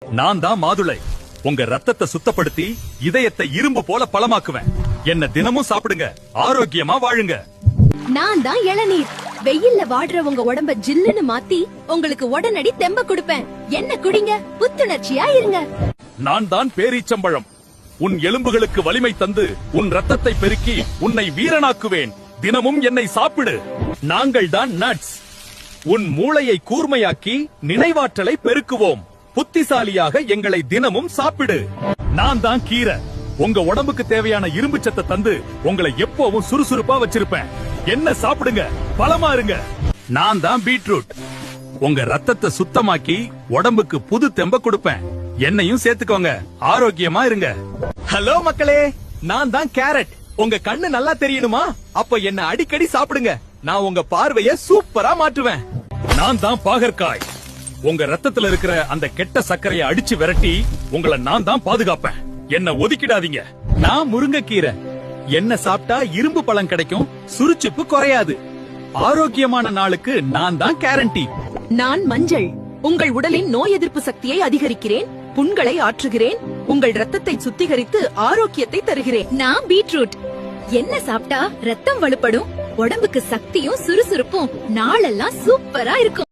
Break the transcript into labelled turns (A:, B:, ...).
A: நான் தான் மாதுளை. உங்க ரத்தத்தை சுத்தப்படுத்தி இதயத்தை இரும்பு போல பலமாக்குவேன். என்ன தினமும் சாப்பிடுங்க, ஆரோக்கியமா வாழுங்க.
B: நான் தான் இளநீர். வெயில்ல வாடுற உங்க உடம்ப ஜில்லுன்னு மாத்தி உங்களுக்கு உடனடி தெம்ப கொடுப்பேன். என்ன குடிங்க, புத்துணர்ச்சியா இருங்க.
A: நான் தான் பேரீச்சம்பழம். உன் எலும்புகளுக்கு வலிமை தந்து உன் ரத்தத்தை பெருக்கி உன்னை வீரனாக்குவேன். தினமும் என்னை சாப்பிடு. நாங்கள் தான் நட்ஸ். உன் மூளையை கூர்மையாக்கி நினைவாற்றலை பெருக்குவோம். புத்திசாலியாக எங்களை தினமும் சாப்பிடு. நான் தான் கீரை. உங்க உடம்புக்கு தேவையான இரும்பு சத்தை தந்து உங்களை எப்பவும் சுறுசுறுப்பா வச்சிருப்பேன். என்ன சாப்பிடுங்க, பலமா இருங்க. நான் தான் பீட்ரூட். உங்க ரத்தத்தை சுத்தமாக்கி உடம்புக்கு புது தெம்ப கொடுப்பேன். என்னையும் சேர்த்துக்கோங்க, ஆரோக்கியமா இருங்க.
C: ஹலோ மக்களே, நான் தான் கேரட். உங்க கண்ணு நல்லா தெரியணுமா? அப்ப என்ன அடிக்கடி சாப்பிடுங்க. நான் உங்க பார்வைய சூப்பரா மாற்றுவேன்.
A: நான் தான் பாகற்காய். உங்க ரத்தத்துல இருக்கிற அந்த கெட்ட சர்க்கரையை அடிச்சு விரட்டி உங்களை நான் தான் பாதுகாப்பேன். என்ன ஒதுக்கிடாதீங்க.
C: நான் முருங்கைக்கீரை. என்ன சாப்பிட்டா இரும்பு பழம் கிடைக்கும், சுறுச்சுப்பு குறையாது. ஆரோக்கியமான நாளுக்கு நான் தான் கேரண்டி.
D: நான் மஞ்சள். உங்கள் உடலின் நோய் எதிர்ப்பு சக்தியை அதிகரிக்கிறேன், புண்களை ஆற்றுகிறேன், உங்கள் ரத்தத்தை சுத்திகரித்து ஆரோக்கியத்தை தருகிறேன்.
B: நான் பீட்ரூட். என்ன சாப்பிட்டா ரத்தம் வலுப்படும், உடம்புக்கு சக்தியும் சுறுசுறுப்பும் நாளெல்லாம் சூப்பரா இருக்கும்.